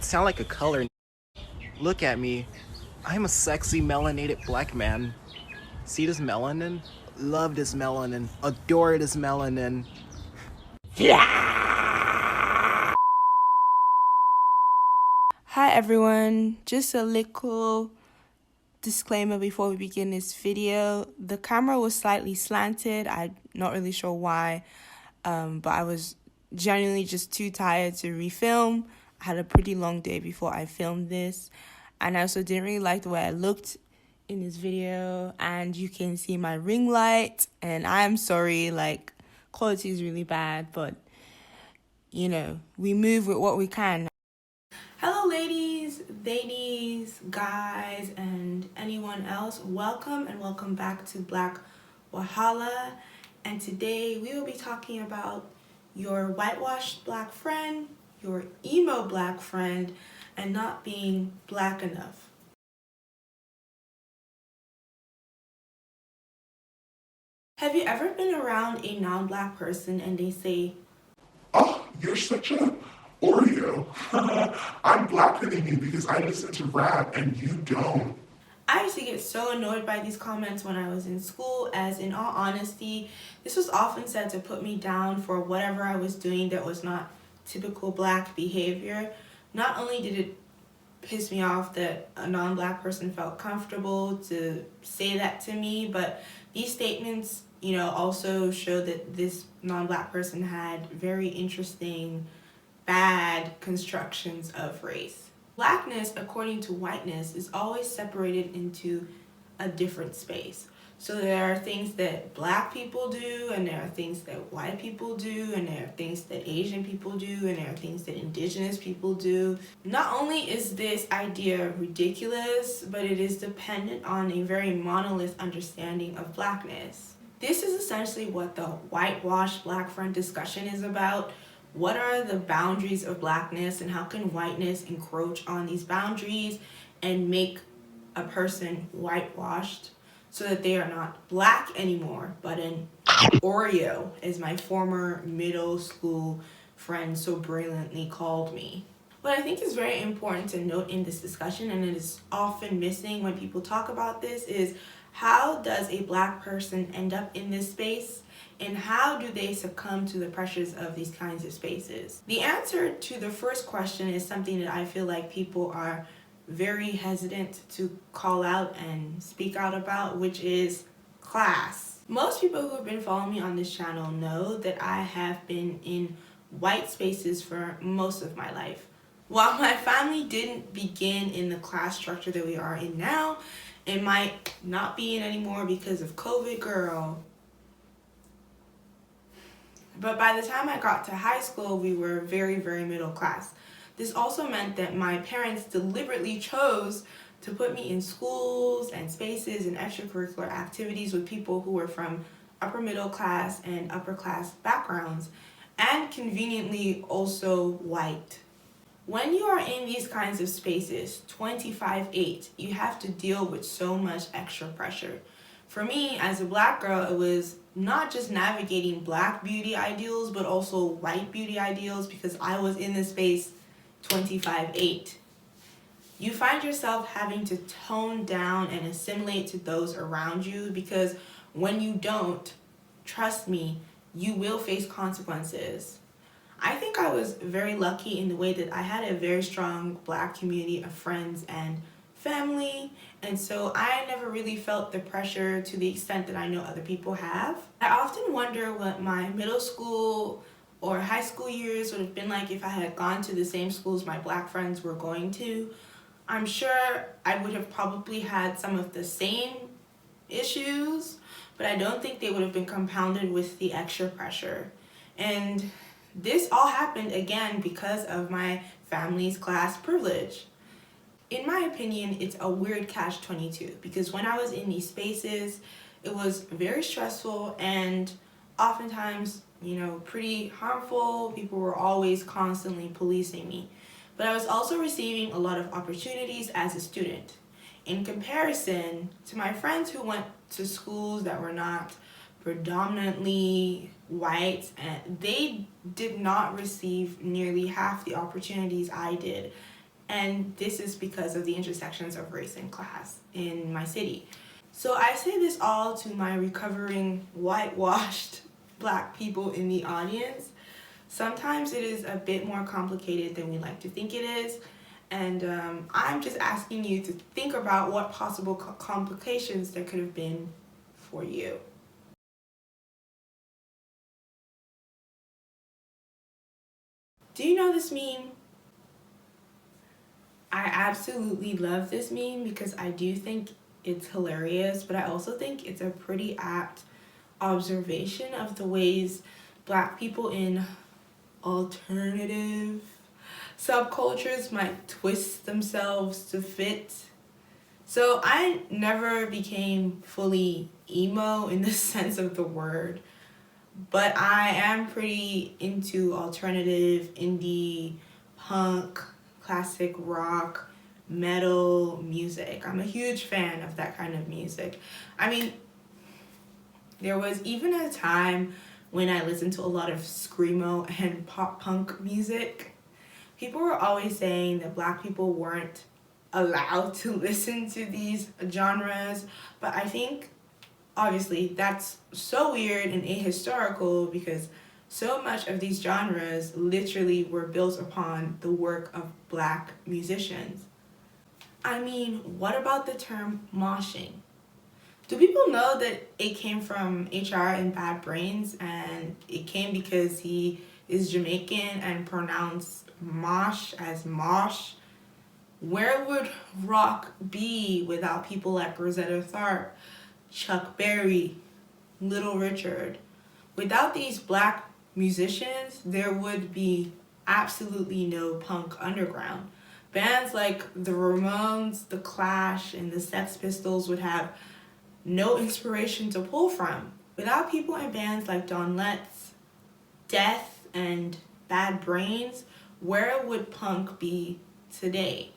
sound like a color. Look at me. I'm a sexy melanated black man. See this melanin? Love this melanin. Adore this melanin. Hi everyone, just a little disclaimer before we begin this video. The camera was slightly slanted. I'm not really sure why, but I was genuinely just too tired to refilm. I had a pretty long day before I filmed this, and I also didn't really like the way I looked in this video, and you can see my ring light, and I'm sorry, like, quality is really bad, but you know, we move with what we can. Hello ladies, ladies, guys, and anyone else. Welcome and welcome back to Black Wahala. And today we will be talking about your whitewashed black friend, your emo black friend, and not being black enough. Have you ever been around a non-black person and they say, "Oh, you're such a Oreo. I'm blacker than you because I listen to rap and you don't." I used to get so annoyed by these comments when I was in school, as in all honesty, this was often said to put me down for whatever I was doing that was not typical black behavior. Not only did it piss me off that a non-black person felt comfortable to say that to me, but these statements, also show that this non-black person had very interesting, bad constructions of race. Blackness, according to whiteness, is always separated into a different space. So there are things that black people do, and there are things that white people do, and there are things that Asian people do, and there are things that indigenous people do. Not only is this idea ridiculous, but it is dependent on a very monolith understanding of blackness. This is essentially what the whitewashed black friend discussion is about. What are the boundaries of blackness, and how can whiteness encroach on these boundaries and make a person whitewashed so that they are not black anymore, but an Oreo, as my former middle school friend so brilliantly called me. What I think is very important to note in this discussion, and it is often missing when people talk about this, is how does a black person end up in this space? And how do they succumb to the pressures of these kinds of spaces? The answer to the first question is something that I feel like people are very hesitant to call out and speak out about, which is class. Most people who have been following me on this channel know that I have been in white spaces for most of my life. While my family didn't begin in the class structure that we are in now, it might not be in anymore because of COVID, girl. But by the time I got to high school, we were very, very middle class. This also meant that my parents deliberately chose to put me in schools and spaces and extracurricular activities with people who were from upper middle class and upper class backgrounds, and conveniently also white. When you are in these kinds of spaces, 25/8, you have to deal with so much extra pressure. For me, as a black girl, it was not just navigating black beauty ideals, but also white beauty ideals, because I was in the space 25/8. You find yourself having to tone down and assimilate to those around you, because when you don't, trust me, you will face consequences. I think I was very lucky in the way that I had a very strong black community of friends and family, and so I never really felt the pressure to the extent that I know other people have. I often wonder what my middle school or high school years would have been like if I had gone to the same schools my black friends were going to. I'm sure I would have probably had some of the same issues, but I don't think they would have been compounded with the extra pressure. And this all happened again because of my family's class privilege. In my opinion, it's a weird catch-22, because when I was in these spaces, it was very stressful and oftentimes, pretty harmful. People were always constantly policing me. But I was also receiving a lot of opportunities as a student. In comparison to my friends who went to schools that were not predominantly white, and they did not receive nearly half the opportunities I did. And this is because of the intersections of race and class in my city. So I say this all to my recovering whitewashed Black people in the audience. Sometimes it is a bit more complicated than we like to think it is. And I'm just asking you to think about what possible complications there could have been for you. Do you know this meme? I absolutely love this meme because I do think it's hilarious, but I also think it's a pretty apt observation of the ways Black people in alternative subcultures might twist themselves to fit. So I never became fully emo in the sense of the word, but I am pretty into alternative, indie, punk, classic rock, metal music. I'm a huge fan of that kind of music. I mean, there was even a time when I listened to a lot of screamo and pop punk music. People were always saying that Black people weren't allowed to listen to these genres, but I think obviously that's so weird and ahistorical because so much of these genres literally were built upon the work of Black musicians. I mean, what about the term moshing? Do people know that it came from HR and Bad Brains, and it came because he is Jamaican and pronounced mosh as mosh? Where would rock be without people like Rosetta Tharpe, Chuck Berry, Little Richard? Without these Black musicians, there would be absolutely no punk underground. Bands like the Ramones, the Clash, and the Sex Pistols would have no inspiration to pull from. Without people in bands like Don Letts, Death, and Bad Brains, where would punk be today?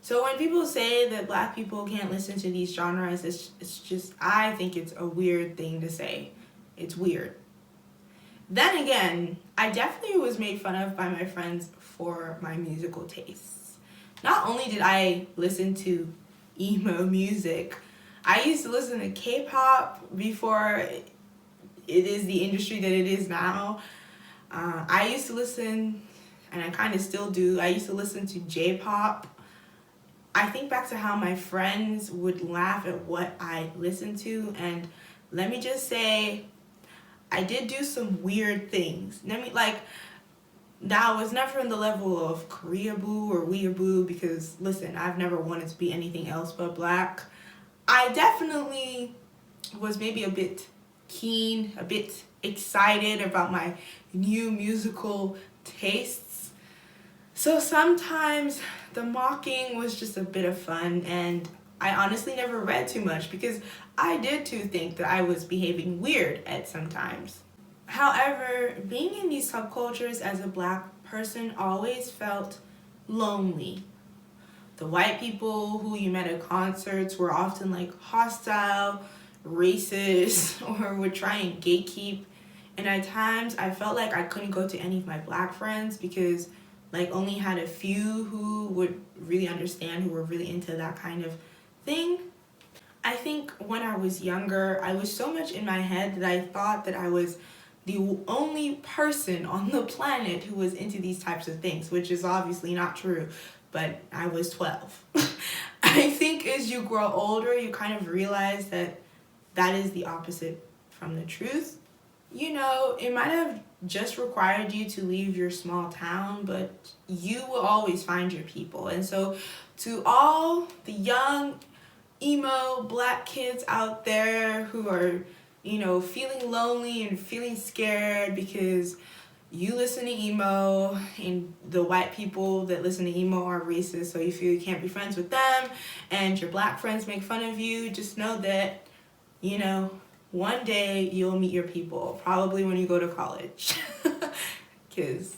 So when people say that Black people can't listen to these genres, it's just, I think it's a weird thing to say. It's weird. Then again, I definitely was made fun of by my friends for my musical tastes. Not only did I listen to emo music, I used to listen to K-pop before it is the industry that it is now. I used to listen, and I kind of still do, I used to listen to J-pop. I think back to how my friends would laugh at what I listened to, and let me just say, I did do some weird things. That was never in the level of Koreaboo or Weeaboo, because listen, I've never wanted to be anything else but Black. I definitely was maybe a bit keen, a bit excited about my new musical tastes. So sometimes the mocking was just a bit of fun, and I honestly never read too much because I did too think that I was behaving weird at some times. However, being in these subcultures as a Black person always felt lonely. The white people who you met at concerts were often like hostile, racist, or would try and gatekeep. And at times I felt like I couldn't go to any of my Black friends because only had a few who would really understand, who were really into that kind of thing. I think when I was younger, I was so much in my head that I thought that I was the only person on the planet who was into these types of things, which is obviously not true, but I was 12. I think as you grow older, you kind of realize that that is the opposite from the truth. You know, it might have just required you to leave your small town, but you will always find your people. And so to all the young, emo Black kids out there who are, feeling lonely and feeling scared because you listen to emo and the white people that listen to emo are racist, so you feel you can't be friends with them and your Black friends make fun of you, just know that, one day you'll meet your people, probably when you go to college. Because,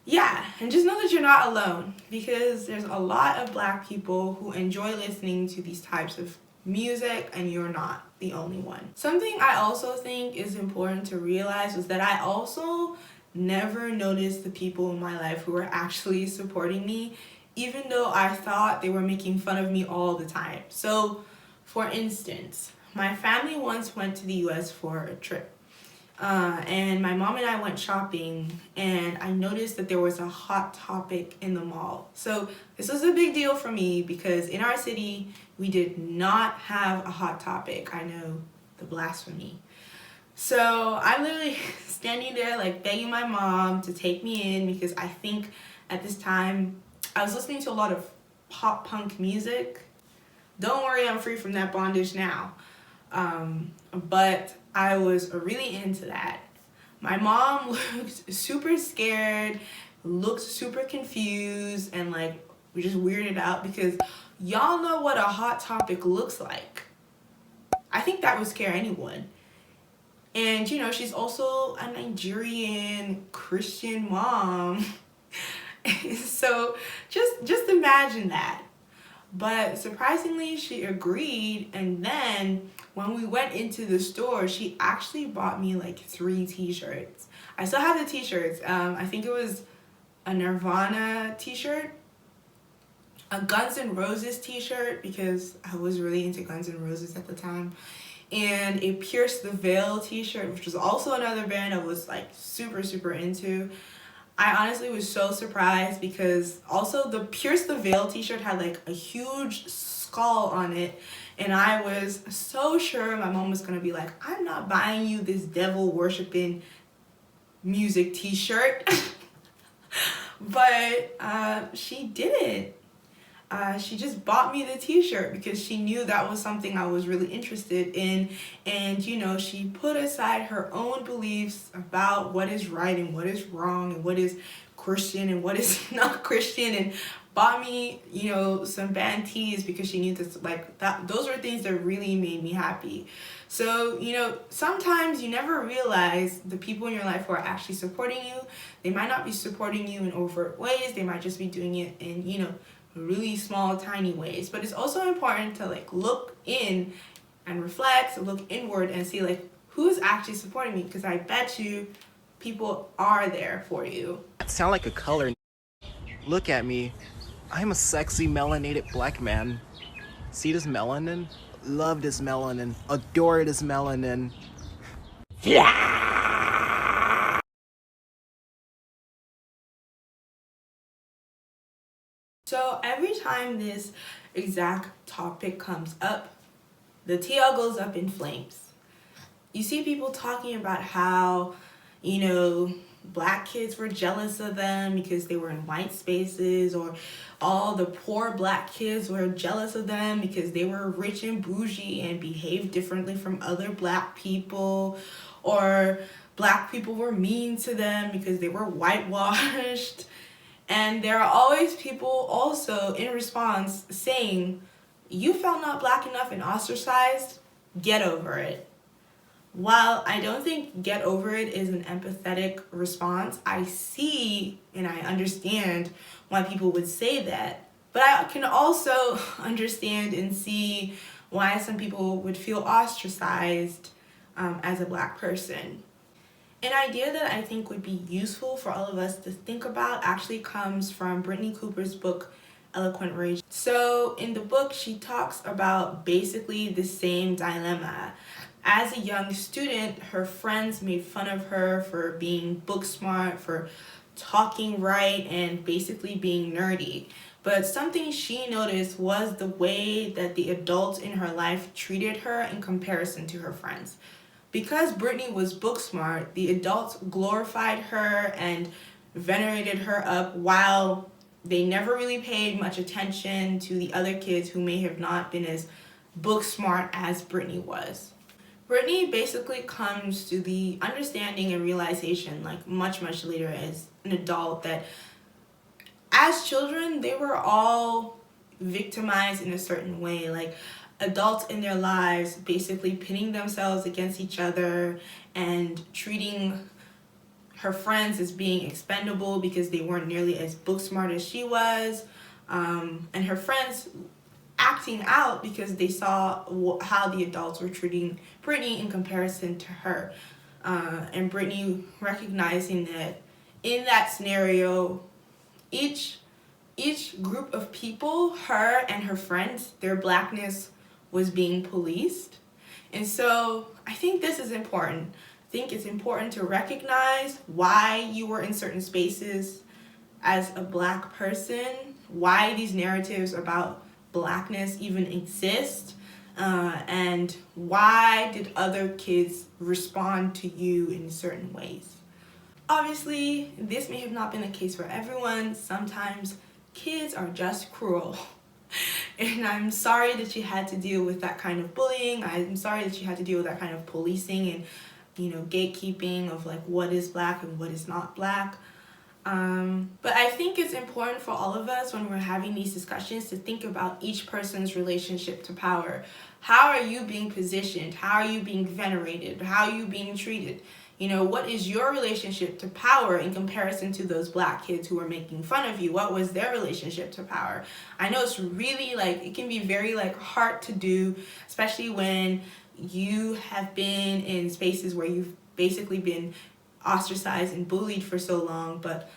yeah, and just know that you're not alone, because there's a lot of Black people who enjoy listening to these types of music, and you're not the only one. Something I also think is important to realize is that I also never noticed the people in my life who were actually supporting me, even though I thought they were making fun of me all the time. So, for instance, my family once went to the US for a trip. And my mom and I went shopping, and I noticed that there was a Hot Topic in the mall. So this was a big deal for me because in our city, we did not have a Hot Topic. I know, the blasphemy. So I'm literally standing there like begging my mom to take me in because I think at this time I was listening to a lot of pop punk music. Don't worry, I'm free from that bondage now. But I was really into that. My mom looked super scared, looked super confused, and like we just weirded out because y'all know what a Hot Topic looks like. I think that would scare anyone. And you know, she's also a Nigerian Christian mom. So just imagine that. But surprisingly, she agreed, and then when we went into the store, she actually bought me like 3 t-shirts. I still have the t-shirts. I think it was a Nirvana t-shirt, a Guns N' Roses t-shirt because I was really into Guns N' Roses at the time, and a Pierce the Veil t-shirt, which was also another band I was like super into. I honestly was so surprised because also the Pierce the Veil t-shirt had like a huge skull on it, and I was so sure my mom was gonna be like, I'm not buying you this devil worshiping music t-shirt. But she didn't. She just bought me the t-shirt because she knew that was something I was really interested in, and you know, she put aside her own beliefs about what is right and what is wrong and what is Christian and what is not Christian, and bought me, you know, some band tees because she knew this, like that those were things that really made me happy. So, you know, sometimes you never realize the people in your life who are actually supporting you. They might not be supporting you in overt ways, they might just be doing it in, you know, really small tiny ways. But it's also important to like look in and reflect, look inward and see like who's actually supporting me, because I bet you people are there for you. Sound like a color. Look at me. I'm a sexy melanated black man. See this melanin? Love this melanin. Adore this melanin. So every time this exact topic comes up, the TL goes up in flames. You see people talking about how, you know, black kids were jealous of them because they were in white spaces, or all the poor black kids were jealous of them because they were rich and bougie and behaved differently from other black people, or black people were mean to them because they were whitewashed. And there are always people also in response saying, you felt not black enough and ostracized, get over it. While I don't think get over it is an empathetic response, I see and I understand why people would say that. But I can also understand and see why some people would feel ostracized as a black person. An idea that I think would be useful for all of us to think about actually comes from Brittney Cooper's book, Eloquent. So in the book, she talks about basically the same dilemma. As a young student, her friends made fun of her for being book smart, for talking right, and basically being nerdy. But something she noticed was the way that the adults in her life treated her in comparison to her friends. Because Brittney was book smart, the adults glorified her and venerated her up, while they never really paid much attention to the other kids who may have not been as book smart as Brittney was. Brittney basically comes to the understanding and realization, like much later as an adult, that as children, they were all victimized in a certain way. Like, adults in their lives basically pitting themselves against each other and treating her friends as being expendable because they weren't nearly as book smart as she was, and her friends acting out because they saw how the adults were treating Brittney in comparison to her. and Brittney recognizing that in that scenario, each group of people, her and her friends, their blackness was being policed. And so I think this is important. I think it's important to recognize why you were in certain spaces as a black person, why these narratives about blackness even exist, and why did other kids respond to you in certain ways. Obviously, this may have not been the case for everyone. Sometimes kids are just cruel. And I'm sorry that you had to deal with that kind of bullying. I'm sorry that you had to deal with that kind of policing and, gatekeeping of like what is black and what is not black. But I think it's important for all of us when we're having these discussions to think about each person's relationship to power. How are you being positioned? How are you being venerated? How are you being treated? What is your relationship to power in comparison to those black kids who are making fun of you? What was their relationship to power? I know it's really it can be very hard to do, especially when you have been in spaces where you've basically been ostracized and bullied for so long. But,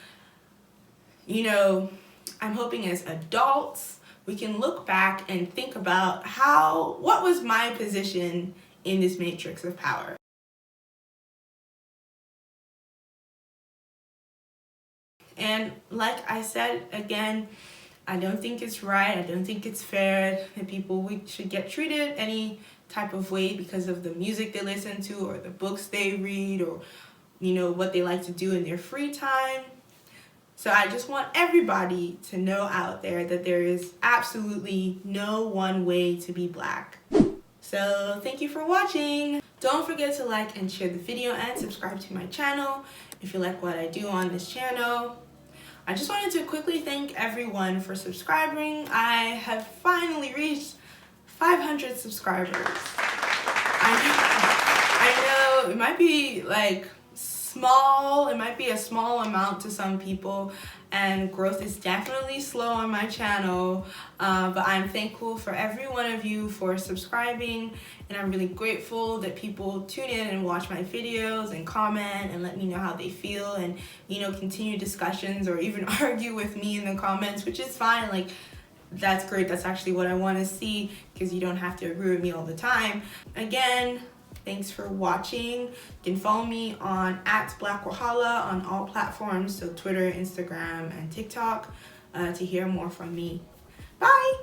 I'm hoping as adults, we can look back and think about what was my position in this matrix of power? And like I said, again, I don't think it's right. I don't think it's fair that people should get treated any type of way because of the music they listen to or the books they read or, what they like to do in their free time. So I just want everybody to know out there that there is absolutely no one way to be black. So thank you for watching. Don't forget to like and share the video and subscribe to my channel if you like what I do on this channel. I just wanted to quickly thank everyone for subscribing. I have finally reached 500 subscribers. I know it might be small, it might be a small amount to some people, and growth is definitely slow on my channel, but I'm thankful for every one of you for subscribing, and I'm really grateful that people tune in and watch my videos and comment and let me know how they feel and continue discussions or even argue with me in the comments, which is fine. That's great. That's actually what I want to see, because you don't have to agree with me all the time. Again, thanks for watching. You can follow me on @BlackWahala on all platforms, so Twitter, Instagram, and TikTok, to hear more from me. Bye!